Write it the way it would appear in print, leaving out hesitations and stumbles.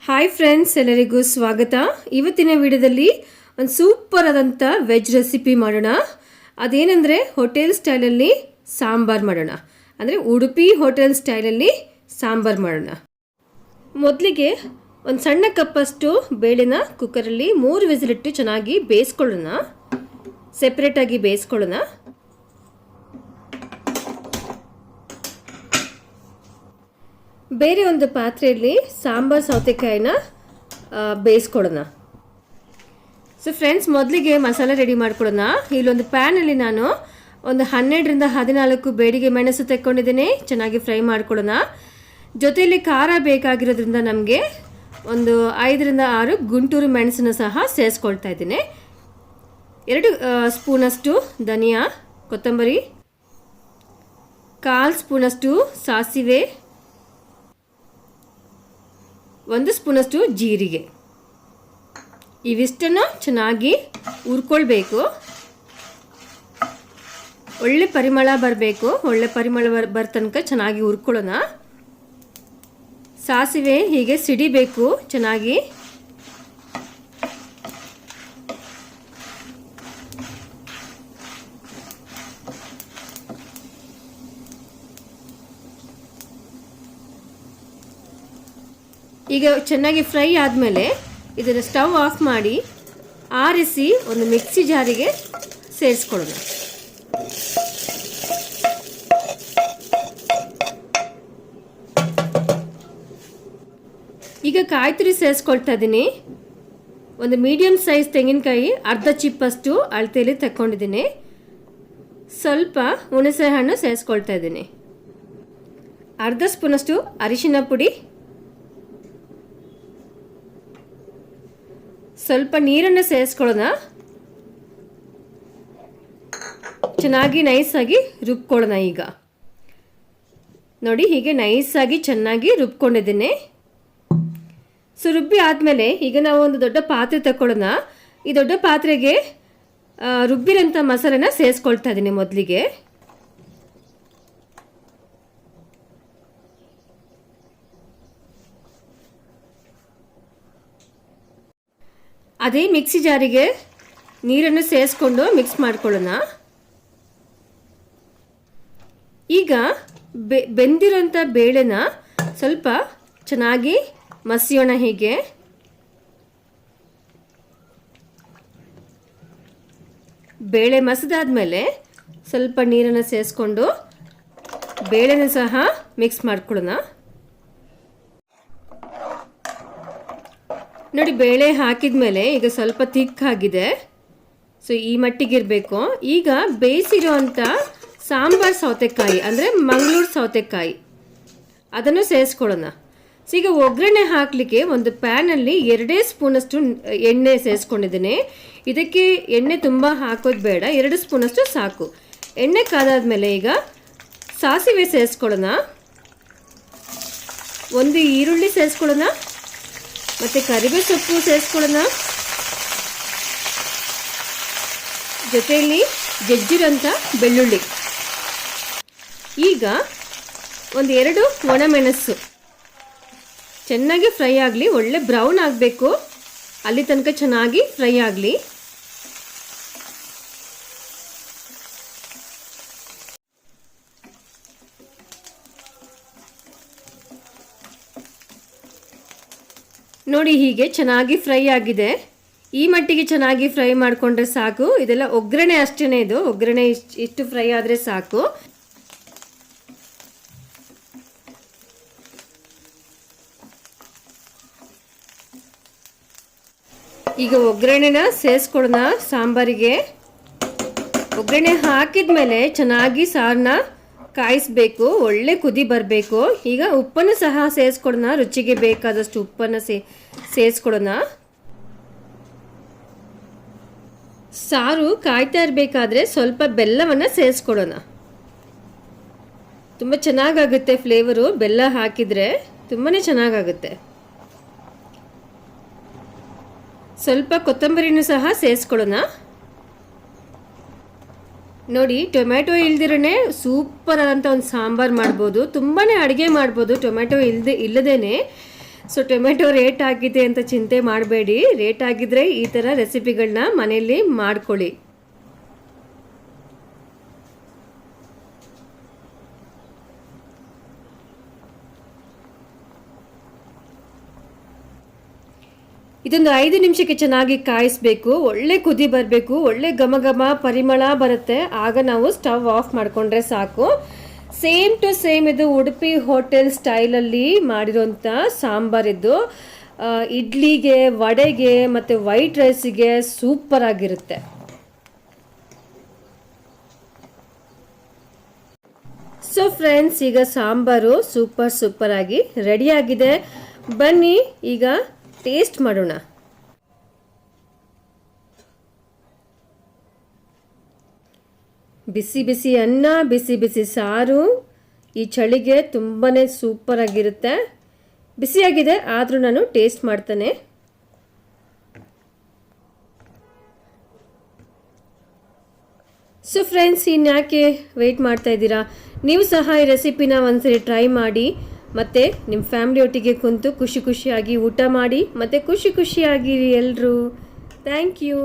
Hi friends, ಎಲ್ಲರಿಗೂ ಸ್ವಾಗತ. ಇವತ್ತಿನ ವಿಡಿಯೋದಲ್ಲಿ ಒಂದು ಸೂಪರ್ ಆದಂಥ ವೆಜ್ ರೆಸಿಪಿ ಮಾಡೋಣ. ಅದೇನೆಂದರೆ ಹೋಟೆಲ್ ಸ್ಟೈಲಲ್ಲಿ ಸಾಂಬಾರ್ ಮಾಡೋಣ. ಅಂದರೆ ಉಡುಪಿ ಹೋಟೆಲ್ ಸ್ಟೈಲಲ್ಲಿ ಸಾಂಬಾರ್ ಮಾಡೋಣ. ಮೊದಲಿಗೆ ಒಂದು ಸಣ್ಣ ಕಪ್ಪಷ್ಟು ಬೇಳೆನ ಕುಕ್ಕರಲ್ಲಿ 3 ವಿಸಿಲಿಟ್ಟು ಚೆನ್ನಾಗಿ ಬೇಯಿಸ್ಕೊಳ್ಳೋಣ. ಸೆಪ್ರೇಟಾಗಿ ಬೇಯಿಸ್ಕೊಳ್ಳೋಣ. ಬೇರೆ ಒಂದು ಪಾತ್ರೆಯಲ್ಲಿ ಸಾಂಬಾರ್ ಸೌತೆಕಾಯಿನ ಬೇಯಿಸ್ಕೊಳ್ಳೋಣ. ಸೊ ಫ್ರೆಂಡ್ಸ್, ಮೊದಲಿಗೆ ಮಸಾಲೆ ರೆಡಿ ಮಾಡ್ಕೊಳ್ಳೋಣ. ಇಲ್ಲೊಂದು ಪ್ಯಾನಲ್ಲಿ ನಾನು ಒಂದು 12ರಿಂದ 14 ಬೇಡಿಗೆ ಮೆಣಸು ತೆಕ್ಕೊಂಡಿದ್ದೀನಿ. ಚೆನ್ನಾಗಿ ಫ್ರೈ ಮಾಡ್ಕೊಳ್ಳೋಣ. ಜೊತೆಯಲ್ಲಿ ಖಾರ ಬೇಕಾಗಿರೋದ್ರಿಂದ ನಮಗೆ ಒಂದು 5ರಿಂದ 6 ಗುಂಟೂರು ಮೆಣಸನ್ನು ಸಹ ಸೇರಿಸ್ಕೊಳ್ತಾ ಇದ್ದೀನಿ. 2 ಸ್ಪೂನಷ್ಟು ಧನಿಯಾ, ಕೊತ್ತಂಬರಿ, 1/4 ಸ್ಪೂನಷ್ಟು ಸಾಸಿವೆ, 1 ಸ್ಪೂನಷ್ಟು ಜೀರಿಗೆ. ಇವಿಷ್ಟನ್ನು ಚೆನ್ನಾಗಿ ಹುರ್ಕೊಳ್ಬೇಕು. ಒಳ್ಳೆ ಪರಿಮಳ ಬರಬೇಕು. ಒಳ್ಳೆ ಪರಿಮಳ ತನಕ ಚೆನ್ನಾಗಿ ಹುರ್ಕೊಳ್ಳೋಣ. ಸಾಸಿವೆ ಹೀಗೆ ಸಿಡಿಬೇಕು ಚೆನ್ನಾಗಿ. ಈಗ ಚೆನ್ನಾಗಿ ಫ್ರೈ ಆದಮೇಲೆ ಇದನ್ನು ಸ್ಟವ್ ಆಫ್ ಮಾಡಿ ಆರಿಸಿ ಒಂದು ಮಿಕ್ಸಿ ಜಾರಿಗೆ ಸೇರಿಸ್ಕೊಳ್ಳೋಣ. ಈಗ ಕಾಯಿ ತುರಿ ಸೇರಿಸ್ಕೊಳ್ತಾ ಇದ್ದೀನಿ. ಒಂದು ಮೀಡಿಯಮ್ ಸೈಜ್ ತೆಂಗಿನಕಾಯಿ ಅರ್ಧ ಚಿಪ್ಪಷ್ಟು ಅಳತೆಯಲ್ಲಿ ತಗೊಂಡಿದ್ದೀನಿ. ಸ್ವಲ್ಪ ಹುಣಸೆ ಹಣ್ಣು ಸೇರಿಸ್ಕೊಳ್ತಾ ಇದ್ದೀನಿ. ಅರ್ಧ ಸ್ಪೂನಷ್ಟು ಅರಿಶಿನ ಪುಡಿ, ಸ್ವಲ್ಪ ನೀರನ್ನು ಸೇರಿಸ್ಕೊಳ್ಳೋಣ. ಚೆನ್ನಾಗಿ ನೈಸಾಗಿ ರುಬ್ಕೊಳ್ಳೋಣ. ಈಗ ನೋಡಿ, ಹೀಗೆ ನೈಸಾಗಿ ಚೆನ್ನಾಗಿ ರುಬ್ಕೊಂಡಿದ್ದೀನಿ. ಸೊ ರುಬ್ಬಿ ಆದಮೇಲೆ ಈಗ ನಾವು ಒಂದು ದೊಡ್ಡ ಪಾತ್ರೆ ತಗೊಳ್ಳೋಣ. ಈ ದೊಡ್ಡ ಪಾತ್ರೆಗೆ ರುಬ್ಬಿರೋಂಥ ಮಸಾಲೆನ ಸೇರಿಸ್ಕೊಳ್ತಾ ಇದ್ದೀನಿ. ಮೊದಲಿಗೆ ಅದೇ ಮಿಕ್ಸಿ ಜಾರಿಗೆ ನೀರನ್ನು ಸೇರಿಸ್ಕೊಂಡು ಮಿಕ್ಸ್ ಮಾಡ್ಕೊಳ್ಳೋಣ. ಈಗ ಬೆಂದಿರೋಂಥ ಬೇಳೆನ ಸ್ವಲ್ಪ ಚೆನ್ನಾಗಿ ಮಸಿಯೋಣ. ಹೀಗೆ ಬೇಳೆ ಮಸಿದಾದ್ಮೇಲೆ ಸ್ವಲ್ಪ ನೀರನ್ನು ಸೇರಿಸ್ಕೊಂಡು ಬೇಳೆನ ಸಹ ಮಿಕ್ಸ್ ಮಾಡ್ಕೊಳ್ಳೋಣ. ನೋಡಿ, ಬೇಳೆ ಹಾಕಿದ ಮೇಲೆ ಈಗ ಸ್ವಲ್ಪ ತಿಕ್ಕಾಗಿದೆ. ಸೊ ಈ ಮಟ್ಟಿಗಿರಬೇಕು. ಈಗ ಬೇಯಿಸಿರೋವಂಥ ಸಾಂಬಾರ್ ಸೌತೆಕಾಯಿ ಅಂದರೆ ಮಂಗಳೂರು ಸೌತೆಕಾಯಿ ಅದನ್ನು ಸೇರಿಸ್ಕೊಳ್ಳೋಣ. ಸೊ ಈಗ ಒಗ್ಗರಣೆ ಹಾಕಲಿಕ್ಕೆ ಒಂದು ಪ್ಯಾನಲ್ಲಿ 2 ಸ್ಪೂನಷ್ಟು ಎಣ್ಣೆ ಸೇರಿಸ್ಕೊಂಡಿದ್ದೀನಿ. ಇದಕ್ಕೆ ಎಣ್ಣೆ ತುಂಬ ಹಾಕೋದು ಬೇಡ, 2 ಸ್ಪೂನಷ್ಟು ಸಾಕು. ಎಣ್ಣೆ ಕಾದಾದ್ಮೇಲೆ ಈಗ ಸಾಸಿವೆ ಸೇರಿಸ್ಕೊಳ್ಳೋಣ. 1 ಈರುಳ್ಳಿ ಸೇರಿಸ್ಕೊಳ್ಳೋಣ. ಮತ್ತು ಕರಿಬೇವು ಸೊಪ್ಪು ಸೇರಿಸ್ಕೊಳ್ಳೋಣ. ಜೊತೆಯಲ್ಲಿ ಜಜ್ಜಿರೋಂಥ ಬೆಳ್ಳುಳ್ಳಿ. ಈಗ 1-2 ಒಣಮೆಣಸು ಚೆನ್ನಾಗಿ ಫ್ರೈ ಆಗಲಿ. ಒಳ್ಳೆ ಬ್ರೌನ್ ಆಗಬೇಕು. ಅಲ್ಲಿ ತನಕ ಚೆನ್ನಾಗಿ ಫ್ರೈ ಆಗಲಿ. ನೋಡಿ, ಹೀಗೆ ಚೆನ್ನಾಗಿ ಫ್ರೈ ಆಗಿದೆ. ಈ ಮಟ್ಟಿಗೆ ಚೆನ್ನಾಗಿ ಫ್ರೈ ಮಾಡಿಕೊಂಡ್ರೆ ಸಾಕು. ಇದೆಲ್ಲ ಒಗ್ಗರಣೆ ಅಷ್ಟೇ. ಇದು ಒಗ್ಗರಣೆ ಇಷ್ಟು ಫ್ರೈ ಆದರೆ ಸಾಕು. ಈಗ ಒಗ್ಗರಣೆನ ಸೇರಿಸ್ಕೊಳ್ಳೋಣ. ಸಾಂಬಾರಿಗೆ ಒಗ್ಗರಣೆ ಹಾಕಿದ ಮೇಲೆ ಚೆನ್ನಾಗಿ ಸಾರನ್ನ ಕಾಯಿಸಬೇಕು. ಒಳ್ಳೆ ಕುದಿ ಬರಬೇಕು. ಈಗ ಉಪ್ಪನ್ನು ಸಹ ಸೇರಿಸ್ಕೊಳ್ಳೋಣ. ರುಚಿಗೆ ಬೇಕಾದಷ್ಟು ಉಪ್ಪನ್ನು ಸೇರಿಸ್ಕೊಳ್ಳೋಣ. ಸಾರು ಕಾಯ್ತಾ ಇರಬೇಕಾದ್ರೆ ಸ್ವಲ್ಪ ಬೆಲ್ಲವನ್ನು ಸೇರಿಸ್ಕೊಳ್ಳೋಣ. ತುಂಬ ಚೆನ್ನಾಗಾಗುತ್ತೆ ಫ್ಲೇವರು. ಬೆಲ್ಲ ಹಾಕಿದರೆ ತುಂಬಾ ಚೆನ್ನಾಗಾಗುತ್ತೆ. ಸ್ವಲ್ಪ ಕೊತ್ತಂಬರಿನೂ ಸಹ ಸೇರಿಸ್ಕೊಳ್ಳೋಣ. ನೋಡಿ, ಟೊಮೆಟೊ ಇಲ್ದಿರೇ ಸೂಪರ್ ಆದಂಥ ಒಂದು ಸಾಂಬಾರು ಮಾಡ್ಬೋದು. ತುಂಬಾ ಅಡುಗೆ ಮಾಡ್ಬೋದು ಟೊಮೆಟೊ ಇಲ್ಲದೇನೆ. ಸೊ ಟೊಮೆಟೊ ರೇಟ್ ಆಗಿದೆ ಅಂತ ಚಿಂತೆ ಮಾಡಬೇಡಿ, ರೇಟ್ ಆಗಿದ್ರೆ ಈ ಥರ ರೆಸಿಪಿಗಳನ್ನ ಮನೆಯಲ್ಲಿ ಮಾಡ್ಕೊಳ್ಳಿ. ಇದೊಂದು 5 ನಿಮಿಷಕ್ಕೆ ಚೆನ್ನಾಗಿ ಕಾಯಿಸ್ಬೇಕು. ಒಳ್ಳೆ ಕುದಿ ಬರಬೇಕು, ಒಳ್ಳೆ ಘಮ ಘಮ ಪರಿಮಳ ಬರುತ್ತೆ. ಆಗ ನಾವು ಸ್ಟವ್ ಆಫ್ ಮಾಡಿಕೊಂಡ್ರೆ ಸಾಕು. ಸೇಮ್ ಟು ಸೇಮ್ ಇದು ಉಡುಪಿ ಹೋಟೆಲ್ ಸ್ಟೈಲಲ್ಲಿ ಮಾಡಿರೋಂಥ ಸಾಂಬಾರಿದ್ದು. ಇಡ್ಲಿಗೆ, ವಡೆಗೆ ಮತ್ತು ವೈಟ್ ರೈಸಿಗೆ ಸೂಪರ್ ಆಗಿರುತ್ತೆ. ಸೊ ಫ್ರೆಂಡ್ಸ್, ಈಗ ಸಾಂಬಾರು ಸೂಪರ್ ಆಗಿ ರೆಡಿಯಾಗಿದೆ. ಬನ್ನಿ ಈಗ ಟೇಸ್ಟ್ ಮಾಡೋಣ. ಬಿಸಿ ಬಿಸಿ ಅನ್ನ, ಬಿಸಿ ಬಿಸಿ ಸಾರು ಈ ಚಳಿಗೆ ತುಂಬಾ ಸೂಪರ್ ಆಗಿರುತ್ತೆ. ಬಿಸಿಯಾಗಿದೆ ಆದರೂ ನಾನು ಟೇಸ್ಟ್ ಮಾಡ್ತಾನೆ. ಸೊ ಫ್ರೆಂಡ್ಸ್, ಇನ್ಯಾಕೆ ವೆಯ್ಟ್ ಮಾಡ್ತಾ ಇದ್ದೀರಾ? ನೀವು ಸಹ ಈ ರೆಸಿಪಿನ ಒಂದ್ಸರಿ ಟ್ರೈ ಮಾಡಿ. ಮತ್ತು ನಿಮ್ಮ ಫ್ಯಾಮಿಲಿ ಒಟ್ಟಿಗೆ ಕುಂತು ಖುಷಿಯಾಗಿ ಊಟ ಮಾಡಿ ಮತ್ತು ಖುಷಿಯಾಗಿರಿ ಎಲ್ಲರೂ. Thank you.